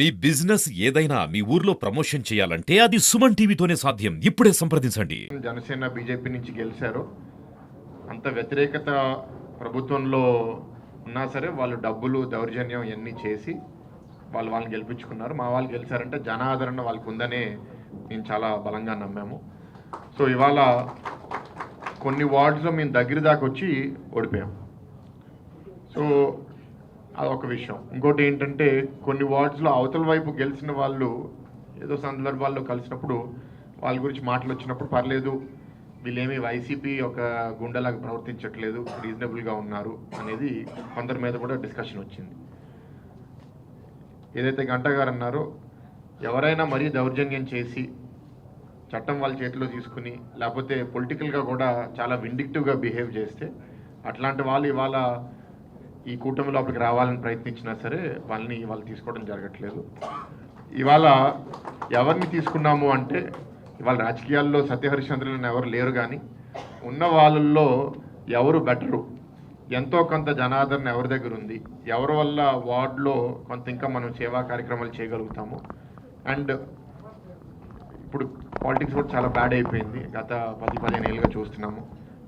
మీ business ఏదైనా మీ ఊర్లో promotion చేయాలంటే అది సుమన్ టీవీతోనే సాధ్యం. ఇప్పుడే సంప్రదించండి. జనసేన బీజేపీ నుంచి గెలిచారు. అంత వ్యతిరేకత ప్రభుత్వంలో ఉన్నా సరే వాళ్ళు డబ్బులు దౌర్జన్యం ఇవన్నీ చేసి వాళ్ళని గెలిపించుకున్నారు. మా వాళ్ళు గెలిచారంటే జనాదరణ వాళ్ళకు ఉందనే మేము చాలా బలంగా నమ్మాము. సో ఇవాళ కొన్ని వార్డ్స్లో మేము దగ్గర దాకా వచ్చి ఓడిపోయాం. సో అదొక విషయం. ఇంకోటి ఏంటంటే కొన్ని వార్డ్స్లో అవతల వైపు గెలిచిన వాళ్ళు ఏదో సందర్భాల్లో కలిసినప్పుడు వాళ్ళ గురించి మాటలు వచ్చినప్పుడు పర్లేదు, వీళ్ళేమి వైసీపీ ఒక గుండెలాగా ప్రవర్తించట్లేదు, రీజనబుల్గా ఉన్నారు అనేది కొందరి మీద కూడా డిస్కషన్ వచ్చింది. ఏదైతే గంటా గారు అన్నారో, ఎవరైనా మరీ దౌర్జన్యం చేసి చట్టం వాళ్ళ చేతిలో తీసుకుని లేకపోతే పొలిటికల్గా కూడా చాలా విండిక్టివ్గా బిహేవ్ చేస్తే అట్లాంటి వాళ్ళు ఇవాళ ఈ కూటమి లోపలికి రావాలని ప్రయత్నించినా సరే వాళ్ళు తీసుకోవడం జరగట్లేదు. ఇవాళ ఎవరిని తీసుకున్నాము అంటే ఇవాళ రాజకీయాల్లో సత్యహరిశ్చంద్రులను ఎవరు లేరు, కానీ ఉన్న వాళ్ళల్లో ఎవరు బెటరు, ఎంతో కొంత జనాదరణ ఎవరి దగ్గర ఉంది, ఎవరి వల్ల వార్డులో కొంత ఇంకా మనం సేవా కార్యక్రమాలు చేయగలుగుతాము. అండ్ ఇప్పుడు పాలిటిక్స్ కూడా చాలా బ్యాడ్ అయిపోయింది. గత 10-15 ఏళ్ళుగా చూస్తున్నాము.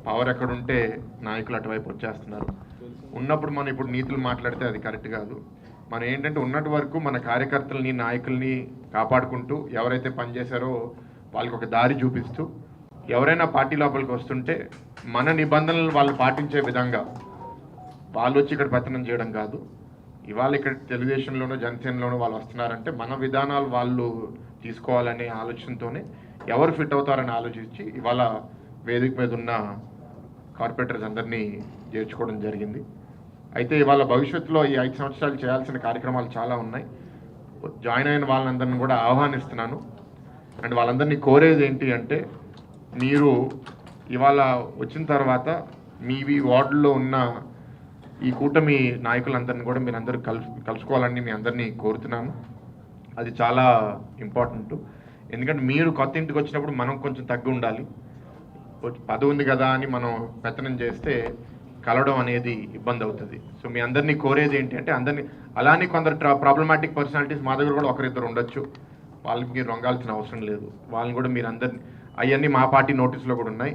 పవర్ ఎక్కడుంటే నాయకులు అటువైపు వచ్చేస్తున్నారు. ఉన్నప్పుడు మనం ఇప్పుడు నీతులు మాట్లాడితే అది కరెక్ట్ కాదు. మనం ఏంటంటే ఉన్నటి వరకు మన కార్యకర్తలని నాయకుల్ని కాపాడుకుంటూ ఎవరైతే పనిచేశారో వాళ్ళకి ఒక దారి చూపిస్తూ, ఎవరైనా పార్టీ లోపలికి వస్తుంటే మన నిబంధనలు వాళ్ళు పాటించే విధంగా వాళ్ళు వచ్చి ఇక్కడ పెత్తనం చేయడం కాదు. ఇవాళ ఇక్కడ తెలుగుదేశంలోనూ జనసేనలోనూ వాళ్ళు వస్తున్నారంటే మన విధానాలు వాళ్ళు తీసుకోవాలనే ఆలోచనతోనే ఎవరు ఫిట్ అవుతారని ఆలోచించి ఇవాళ వేదిక మీద ఉన్న కార్పొరేటర్స్ అందరినీ చేర్చుకోవడం జరిగింది. అయితే ఇవాళ భవిష్యత్తులో ఈ 5 సంవత్సరాలు చేయాల్సిన కార్యక్రమాలు చాలా ఉన్నాయి. జాయిన్ అయిన వాళ్ళందరినీ కూడా ఆహ్వానిస్తున్నాను. అండ్ వాళ్ళందరినీ కోరేది ఏంటి అంటే, మీరు ఇవాళ వచ్చిన తర్వాత మీ వార్డులో ఉన్న ఈ కూటమి నాయకులందరినీ కూడా మీరు అందరూ కలుసుకోవాలని మీ అందరినీ కోరుతున్నాను. అది చాలా ఇంపార్టెంట్. ఎందుకంటే మీరు కొత్త ఇంటికి వచ్చినప్పుడు మనం కొంచెం తగ్గి ఉండాలి. పదవి ఉంది కదా అని మనం పెత్తనం చేస్తే కలవడం అనేది ఇబ్బంది అవుతుంది. సో మీ అందరినీ కోరేది ఏంటి అంటే, అందరినీ అలానే కొందరు ప్రాబ్లమాటిక్ పర్సనాలిటీస్ మా దగ్గర కూడా ఒకరిద్దరు ఉండొచ్చు, వాళ్ళకి మీరు రొంగాల్సిన అవసరం లేదు. వాళ్ళని కూడా మీరు అందరినీ, అవన్నీ మా పార్టీ నోటీస్లో కూడా ఉన్నాయి.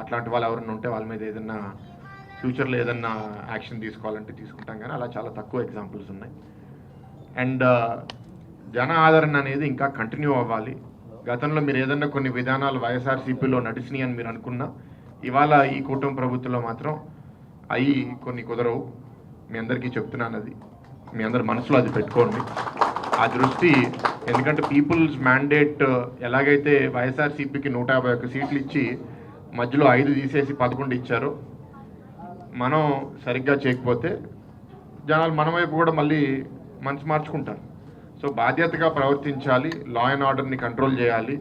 అట్లాంటి వాళ్ళు ఎవరైనా ఉంటే వాళ్ళ మీద ఏదన్నా ఫ్యూచర్లో ఏదన్నా యాక్షన్ తీసుకోవాలంటే తీసుకుంటాం, కానీ అలా చాలా తక్కువ ఎగ్జాంపుల్స్ ఉన్నాయి. అండ్ జన ఆదరణ అనేది ఇంకా కంటిన్యూ అవ్వాలి. గతంలో మీరు ఏదన్నా కొన్ని విధానాలు వైఎస్ఆర్సీపీలో నడిచినాయి అని మీరు అనుకున్నా, ఇవాళ ఈ కూటమి ప్రభుత్వంలో మాత్రం అవి కొన్ని కుదరవు. మీ అందరికీ చెప్తున్నాను, అది మీ అందరి మనసులో అది పెట్టుకోండి ఆ దృష్టి. ఎందుకంటే పీపుల్స్ మ్యాండేట్ ఎలాగైతే వైఎస్ఆర్సీపీకి 151 సీట్లు ఇచ్చి మధ్యలో 5 తీసేసి 11 ఇచ్చారో, మనం సరిగ్గా చేయకపోతే జనాలు మన వైపు కూడా మళ్ళీ మనసు మార్చుకుంటారు. సో బాధ్యతగా ప్రవర్తించాలి, లా అండ్ ఆర్డర్ని కంట్రోల్ చేయాలి,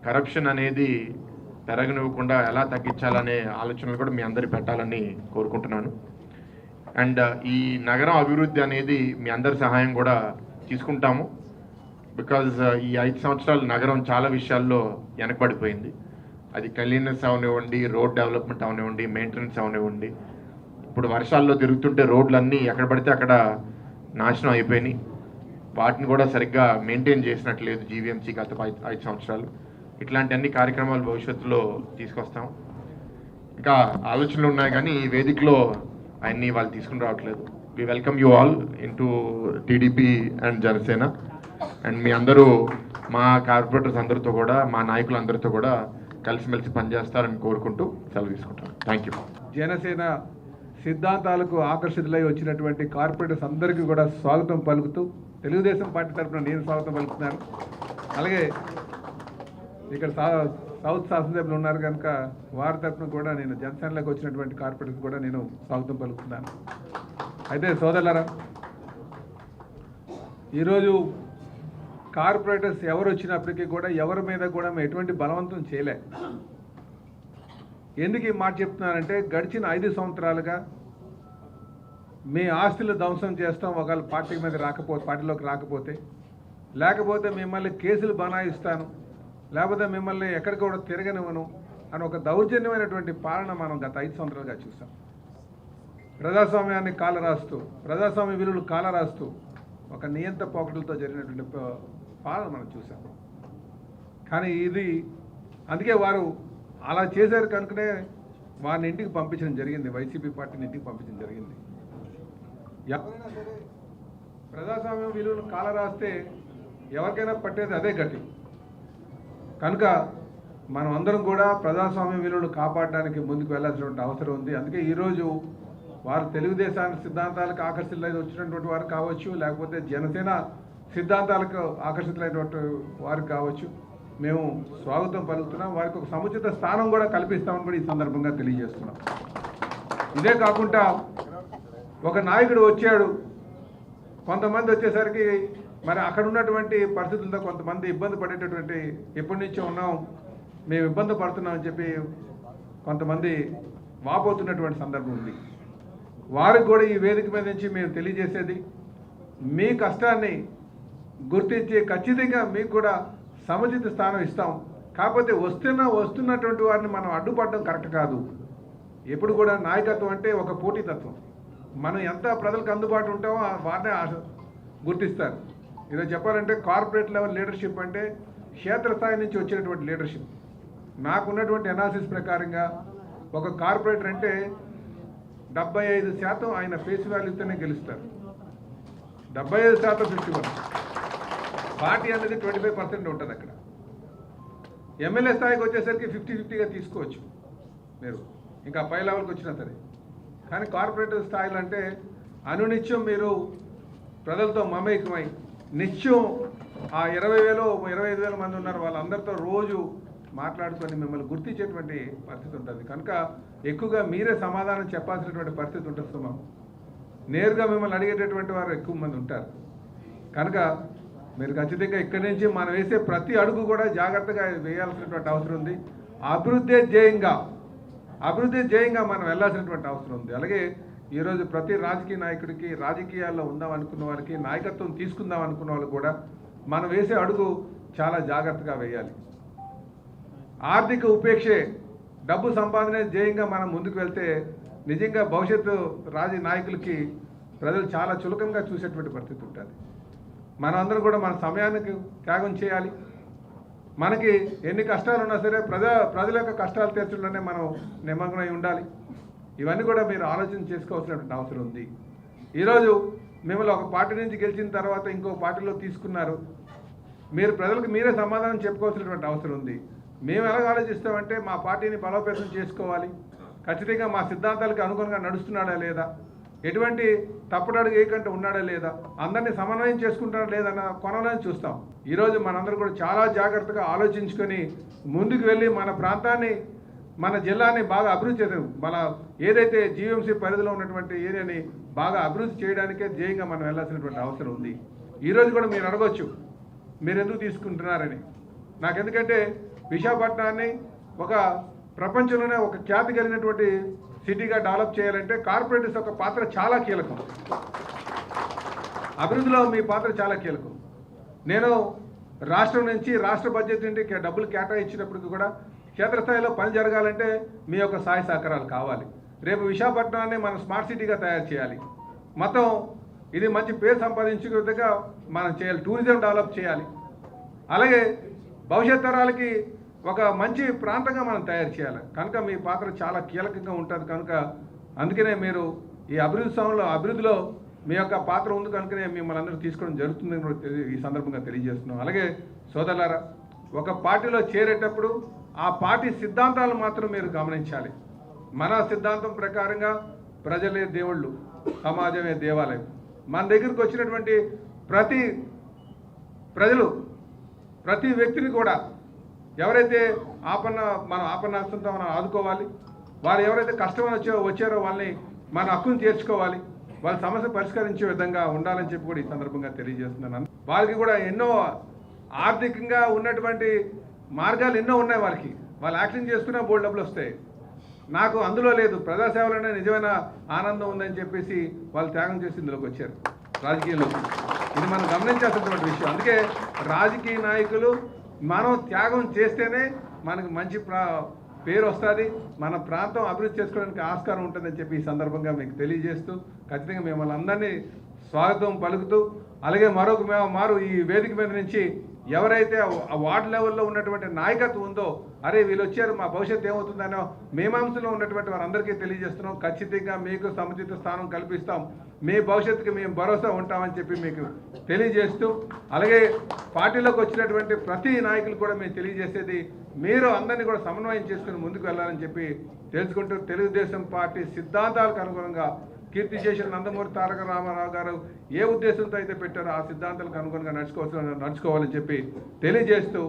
కరప్షన్ అనేది పెరగనివ్వకుండా ఎలా తగ్గించాలనే ఆలోచనలు కూడా మీ అందరి పెట్టాలని కోరుకుంటున్నాను. అండ్ ఈ నగరం అభివృద్ధి అనేది మీ అందరి సహాయం కూడా తీసుకుంటాము. బికాజ్ ఈ 5 సంవత్సరాలు నగరం చాలా విషయాల్లో వెనకబడిపోయింది. అది క్లీన్నెస్ అవనివ్వండి, రోడ్ డెవలప్మెంట్ అవనివ్వండి, మెయింటెనెన్స్ అవనివ్వండి. ఇప్పుడు వర్షాల్లో తిరుగుతుంటే రోడ్లన్నీ ఎక్కడ పడితే అక్కడ నాశనం అయిపోయినాయి. వాటిని కూడా సరిగ్గా మెయింటైన్ చేసినట్లేదు జీవీఎంసీ గత 5 సంవత్సరాలు. ఇట్లాంటి అన్ని కార్యక్రమాలు భవిష్యత్తులో తీసుకొస్తాం. ఇంకా ఆలోచనలు ఉన్నాయి, కానీ ఈ వేదికలో ఆయన్ని వాళ్ళు తీసుకుని రావట్లేదు. We welcome you all into TDP and Janasena. And మీ అందరూ మా కార్పొరేటర్స్ అందరితో కూడా, మా నాయకులందరితో కూడా కలిసిమెలిసి పనిచేస్తారని కోరుకుంటూ సెలవు తీసుకుంటాను. Thank you. జనసేన సిద్ధాంతాలకు ఆకర్షితులై వచ్చినటువంటి కార్పొరేటర్స్ అందరికీ కూడా స్వాగతం పలుకుతూ, తెలుగుదేశం పార్టీ తరఫున నేను స్వాగతం పలుకుతున్నాను. అలాగే ఇక్కడ సౌత్ శాసనసభ్యులు ఉన్నారు కనుక వారి తరఫున కూడా నేను జనసేనలోకి వచ్చినటువంటి కార్పొరేటర్స్ కూడా నేను స్వాగతం పలుకుతున్నాను. అయితే సోదరులారా, ఈరోజు కార్పొరేటర్స్ ఎవరు వచ్చినప్పటికీ కూడా ఎవరి మీద కూడా మేము ఎటువంటి బలవంతం చేయలే. ఎందుకు ఈ మాట చెప్తున్నానంటే, గడిచిన 5 సంవత్సరాలుగా మీ ఆస్తులు ధ్వంసం చేస్తాం ఒకవేళ పార్టీలోకి రాకపోతే, లేకపోతే మిమ్మల్ని కేసులు బనాయిస్తాను, లేకపోతే మిమ్మల్ని ఎక్కడికి కూడా తిరగనివ్వను అని ఒక దౌర్జన్యమైనటువంటి పాలన మనం గత 5 సంవత్సరాలుగా చూసాం. ప్రజాస్వామ్యాన్ని కాలరాస్తూ, ప్రజాస్వామ్య విలువలు కాలరాస్తూ ఒక నియంత పోకటలతో జరిగినటువంటి పాలన మనం చూసాం. కానీ ఇది అందుకే వారు అలా చేశారు కనుకనే వారిని ఇంటికి పంపించడం జరిగింది, వైసీపీ పార్టీని ఇంటికి పంపించడం జరిగింది. ఎవరైనా సరే ప్రజాస్వామ్యం విలువలు కాలరాస్తే ఎవరికైనా పట్టేది అదే గతి. కనుక మనం అందరం కూడా ప్రజాస్వామ్య విలువలు కాపాడడానికి ముందుకు వెళ్ళాల్సినటువంటి అవసరం ఉంది. అందుకే ఈరోజు వారు తెలుగుదేశాన్ని సిద్ధాంతాలకు ఆకర్షితులై వచ్చినటువంటి వారు కావచ్చు, లేకపోతే జనసేన సిద్ధాంతాలకు ఆకర్షితులైనటువంటి వారు కావచ్చు, మేము స్వాగతం పలుకుతున్నాం. వారికి ఒక సముచిత స్థానం కూడా కల్పిస్తామని కూడా ఈ సందర్భంగా తెలియజేస్తున్నాం. ఇదే కాకుండా ఒక నాయకుడు వచ్చాడు, కొంతమంది వచ్చేసరికి మరి అక్కడ ఉన్నటువంటి పరిస్థితులతో కొంతమంది ఇబ్బంది పడేటటువంటి ఎప్పటి నుంచో ఉన్నాం, మేము ఇబ్బంది పడుతున్నామని చెప్పి కొంతమంది వాపోతున్నటువంటి సందర్భం ఉంది. వారికి కూడా ఈ వేదిక మీద నుంచి మేము తెలియజేసేది, మీ కష్టాన్ని గుర్తించి ఖచ్చితంగా మీకు కూడా సముచిత స్థానం ఇస్తాం. కాకపోతే వస్తున్నటువంటి వారిని మనం అడ్డుపడడం కరెక్ట్ కాదు. ఎప్పుడు కూడా నాయకత్వం అంటే ఒక పోటీతత్వం. మనం ఎంత ప్రజలకు అందుబాటులో ఉంటామో వారినే గుర్తిస్తారు. ఈరోజు చెప్పాలంటే కార్పొరేట్ లెవెల్ లీడర్షిప్ అంటే క్షేత్రస్థాయి నుంచి వచ్చేటువంటి లీడర్షిప్. నాకున్నటువంటి అనాలిసిస్ ప్రకారంగా ఒక కార్పొరేటర్ అంటే 75% ఆయన ఫేస్ వాల్యూతోనే గెలుస్తారు. 75% 51. పార్టీ అనేది 25% ఉంటుంది అక్కడ. ఎమ్మెల్యే స్థాయికి వచ్చేసరికి 50-50గా తీసుకోవచ్చు మీరు, ఇంకా పై లెవెల్కి వచ్చినా సరే. కానీ కార్పొరేటివ్ స్థాయిలో అంటే అనునిత్యం మీరు ప్రజలతో మమేకమై నిత్యం ఆ 20,000 25,000 మంది ఉన్నారు, వాళ్ళందరితో రోజు మాట్లాడుకొని మిమ్మల్ని గుర్తించేటువంటి పరిస్థితి ఉంటుంది. కనుక ఎక్కువగా మీరే సమాధానం చెప్పాల్సినటువంటి పరిస్థితి ఉంటుంది. సుమా నేరుగా మిమ్మల్ని అడిగేటటువంటి వారు ఎక్కువ మంది ఉంటారు. కనుక మీరు ఖచ్చితంగా ఇక్కడి నుంచి మనం వేసే ప్రతి అడుగు కూడా జాగ్రత్తగా వేయాల్సినటువంటి అవసరం ఉంది. అభివృద్ధి ధ్యేయంగా మనం వెళ్ళాల్సినటువంటి అవసరం ఉంది. అలాగే ఈరోజు ప్రతి రాజకీయ నాయకుడికి, రాజకీయాల్లో ఉందాం అనుకున్న వాళ్ళకి, నాయకత్వం తీసుకుందాం అనుకున్న వాళ్ళకి కూడా మనం వేసే అడుగు చాలా జాగ్రత్తగా వేయాలి. ఆర్థిక ఉపేక్షే, డబ్బు సంపాదనే ధ్యేయంగా మనం ముందుకు వెళ్తే నిజంగా భవిష్యత్తు నాయకులకి ప్రజలు చాలా చులకంగా చూసేటువంటి పరిస్థితి ఉంటుంది. మనందరం కూడా మన సమయానికి త్యాగం చేయాలి. మనకి ఎన్ని కష్టాలు ఉన్నా సరే ప్రజల యొక్క కష్టాలు తీర్చడంలోనే మనం నిమగ్నమై ఉండాలి. ఇవన్నీ కూడా మీరు ఆలోచన చేసుకోవాల్సినటువంటి అవసరం ఉంది. ఈరోజు మిమ్మల్ని ఒక పార్టీ నుంచి గెలిచిన తర్వాత ఇంకో పార్టీలో తీసుకున్నారు, మీరు ప్రజలకు మీరే సమాధానం చెప్పుకోవాల్సినటువంటి అవసరం ఉంది. మేము ఎలాగ ఆలోచిస్తామంటే మా పార్టీని బలోపేతం చేసుకోవాలి, ఖచ్చితంగా మా సిద్ధాంతాలకు అనుగుణంగా నడుస్తున్నాడా లేదా, ఎటువంటి తప్పుడడుగు ఏకంటే ఉన్నాడా లేదా, అందరినీ సమన్వయం చేసుకుంటాడా లేదన్న కొనలని చూస్తాం. ఈరోజు మనందరూ కూడా చాలా జాగ్రత్తగా ఆలోచించుకొని ముందుకు వెళ్ళి మన ప్రాంతాన్ని, మన జిల్లాని బాగా అభివృద్ధి చేద్దాం. మన ఏదైతే జీవీఎంసీ పరిధిలో ఉన్నటువంటి ఏరియాని బాగా అభివృద్ధి చేయడానికే ధ్యేయంగా మనం వెళ్ళాల్సినటువంటి అవసరం ఉంది. ఈరోజు కూడా మీరు అడగొచ్చు, మీరు ఎందుకు తీసుకుంటున్నారని. నాకెందుకంటే విశాఖపట్నాన్ని ఒక ప్రపంచంలోనే ఒక ఖ్యాతి కలిగినటువంటి సిటీగా డెవలప్ చేయాలంటే కార్పొరేటర్స్ యొక్క పాత్ర చాలా కీలకం. అభివృద్ధిలో మీ పాత్ర చాలా కీలకం. నేను రాష్ట్రం నుంచి, రాష్ట్ర బడ్జెట్ నుండి డబ్బులు కేటాయించినప్పటికీ కూడా క్షేత్రస్థాయిలో పని జరగాలంటే మీ యొక్క సహాయ సహకారాలు కావాలి. రేపు విశాఖపట్నాన్ని మనం స్మార్ట్ సిటీగా తయారు చేయాలి. మొత్తం ఇది మంచి పేరు సంపాదించే విధంగా మనం చేయాలి. టూరిజం డెవలప్ చేయాలి. అలాగే భవిష్యత్ తరాలకి ఒక మంచి ప్రాంతంగా మనం తయారు చేయాలి. కనుక మీ పాత్ర చాలా కీలకంగా ఉంటుంది. కనుక అందుకనే మీరు ఈ అభివృద్ధిలో మీ యొక్క పాత్ర ఉంది కనుకనే మిమ్మల్ని అందరూ తీసుకోవడం జరుగుతుందని ఈ సందర్భంగా తెలియజేస్తున్నాం. అలాగే సోదరులారా, ఒక పార్టీలో చేరేటప్పుడు ఆ పార్టీ సిద్ధాంతాలను మాత్రం మీరు గమనించాలి. మన సిద్ధాంతం ప్రకారంగా ప్రజలే దేవుళ్ళు, సమాజమే దేవాలయం. మన దగ్గరికి వచ్చినటువంటి ప్రతి వ్యక్తిని కూడా ఎవరైతే మన ఆపన్నాస్తంతో మనం ఆదుకోవాలి. వారు ఎవరైతే కష్టమని వచ్చారో వాళ్ళని మన హక్కును తీర్చుకోవాలి. వాళ్ళ సమస్య పరిష్కరించే విధంగా ఉండాలని చెప్పి కూడా ఈ సందర్భంగా తెలియజేస్తున్నాను. వారికి కూడా ఎన్నో ఆర్థికంగా ఉన్నటువంటి మార్గాలు ఎన్నో ఉన్నాయి. వాళ్ళు యాక్షన్ చేసుకున్నా బోల్డ్ డబ్బులు వస్తాయి. నాకు అందులో లేదు, ప్రజాసేవలోనే నిజమైన ఆనందం ఉందని చెప్పేసి వాళ్ళు త్యాగం చేసి ఇందులోకి వచ్చారు రాజకీయంలో. ఇది మనం గమనించాల్సినటువంటి విషయం. అందుకే రాజకీయ నాయకులు మనం త్యాగం చేస్తేనే మనకు మంచి పేరు వస్తుంది, మన ప్రాంతం అభివృద్ధి చేసుకోవడానికి ఆస్కారం ఉంటుందని చెప్పి ఈ సందర్భంగా మీకు తెలియజేస్తూ ఖచ్చితంగా మిమ్మల్ని అందరినీ స్వాగతం పలుకుతూ అలాగే మారు ఈ వేదిక మీద నుంచి ఎవరైతే ఆ వార్డు లెవెల్లో ఉన్నటువంటి నాయకత్వం ఉందో అరే వీళ్ళు వచ్చారు మా భవిష్యత్తు ఏమవుతుందనో మీమాంసలో ఉన్నటువంటి వారందరికీ తెలియజేస్తున్నాం. ఖచ్చితంగా మీకు సముచిత స్థానం కల్పిస్తాం, మీ భవిష్యత్తుకి మేము భరోసా ఉంటామని చెప్పి మీకు తెలియజేస్తూ అలాగే పార్టీలోకి వచ్చినటువంటి ప్రతి నాయకులు కూడా మేము తెలియజేసేది మీరు అందరినీ కూడా సమన్వయం చేసుకుని ముందుకు వెళ్ళాలని చెప్పి తెలుసుకుంటూ తెలుగుదేశం పార్టీ సిద్ధాంతాలకు అనుగుణంగా కీర్తిశేషులు నందమూరి తారక రామారావు గారు ఏ ఉద్దేశంతో అయితే పెట్టారో ఆ సిద్ధాంతాలకు అనుగుణంగా నడుచుకోవాలని చెప్పి తెలియజేస్తూ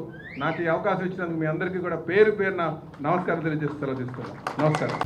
నాకు ఈ అవకాశం ఇచ్చినందుకు మీ అందరికీ కూడా పేరు పేరున నమస్కారం తెలియజేస్తూ సెలవు తీసుకున్నాను. నమస్కారం.